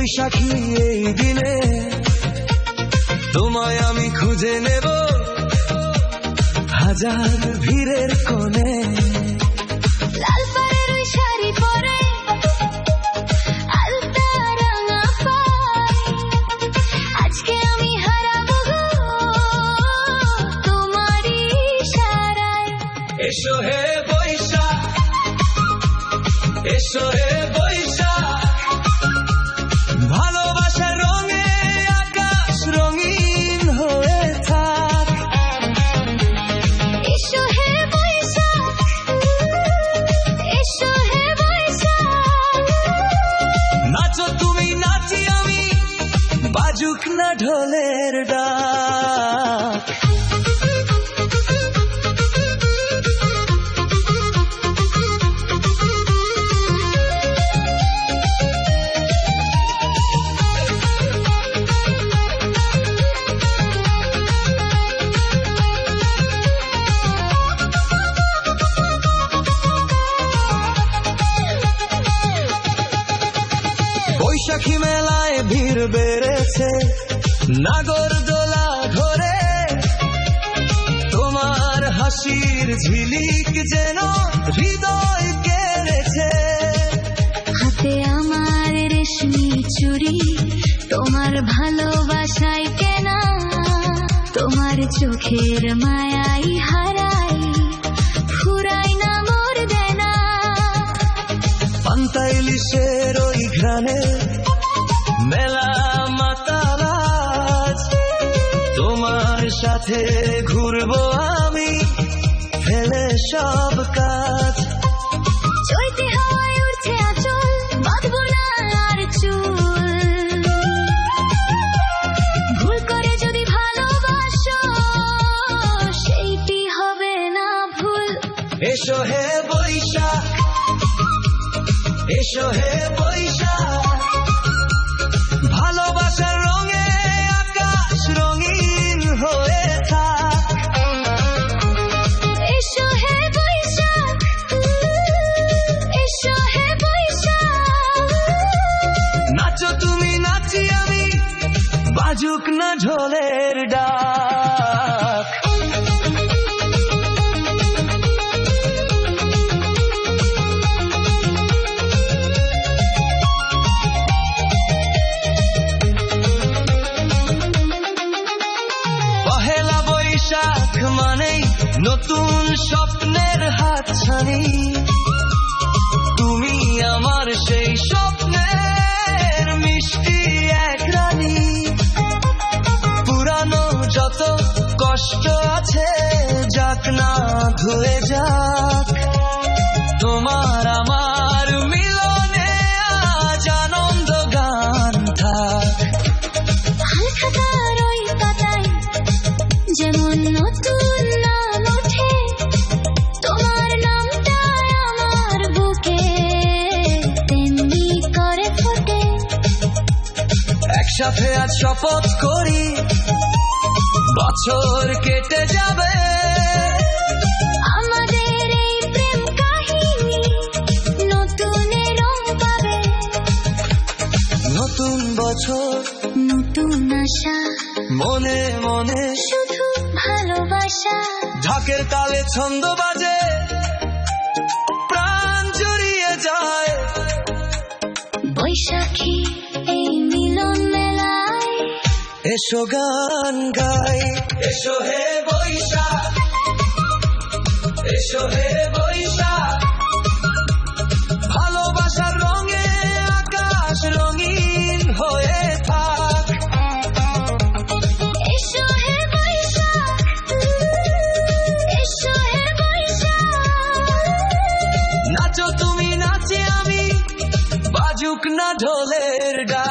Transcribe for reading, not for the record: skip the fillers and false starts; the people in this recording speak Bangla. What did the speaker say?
বৈশাখী এই দিনে তোমায় আমি খুঁজে নেব হাজার ভিড়ের কোণে। লাল পাড়ের ওই শাড়ি পরে আলতা রাঙা পায়, আজকে আমি হারাবো গো তোমারই ইশারায়। এসো হে বৈশাখ, এসো হে বৈশাখ, ভালোবাসার রঙে আকাশ রঙিন হয়ে থাক। এসো হে বৈশাখ, এসো হে বৈশাখ, নাচো তুমি নাচি আমি, বাজুক না ঢোলের ডাক। বৈশাখী মেলায় ভিড় বেড়েছে, নাগরদোলা ঘোরে, তোমার হাসির ঝিলিক যেন হৃদয় কেড়েছে। হাতে আমার রেশমি চুড়ি, তোমার ভালোবাসায় কেনা, তোমার চোখের মায়াই হারাই, ফুরাই না মোর দেনা। পান্তা ইলিশের ওই ঘ্রাণে মেলা মাতালাজ, তোমার সাথে ঘুরবো আমি ফেলে সব কাজ। চৈতে হাওয়ায় উঠছে আঁচল, বাঁধবো না আর চুল, ভুল করে যদি ভালোবাসো সেইটি হবে না ভুল। এসো হে বৈশাখ, এসো হে বৈশাখ, ভালোবাসার রঙে আকাশ রঙিন হয়ে থাক। এসো হে বৈশাখ, এসো হে বৈশাখ, নাচো তুমি নাচি আমি, বাজুক না ঢোলের ডাক। পহেলা বৈশাখ মানেই নতুন স্বপ্নের হাতছানি, তুমি আমার সেই স্বপ্নের মিষ্টি এক রানী। পুরানো যত কষ্ট আছে যাক না ধুয়ে যাক, তোমার আমার মিলনে আজ আনন্দ গান থাক। হালখাতার ওই পাতায় যেমন নতুন নাম ওঠে, তোমার নামটা আমার বুকে তেমনি করে ফোটে। একসাথে আজ শপথ করি বছর কেটে যাবে, আমাদের এই প্রেম কাহিনী নতুন রং পাবে। নতুন বছর নতুন আশা, মনে মনে শুধু ভালোবাসা। ঢাকের তালে ছন্দ বাজে, প্রাণ জুড়িয়ে যায়। বৈশাখী এই মিলন মেলায় এসো গান গাই, এসো হে বৈশাখ, এসো হে বৈশাখ, ভালোবাসার রঙে আকাশ রঙিন হয়ে থাক। এসো হে বৈশাখ, এসো হে বৈশাখ, নাচো তুমি নাচি আমি, বাজুক না ঢোলের ডাক।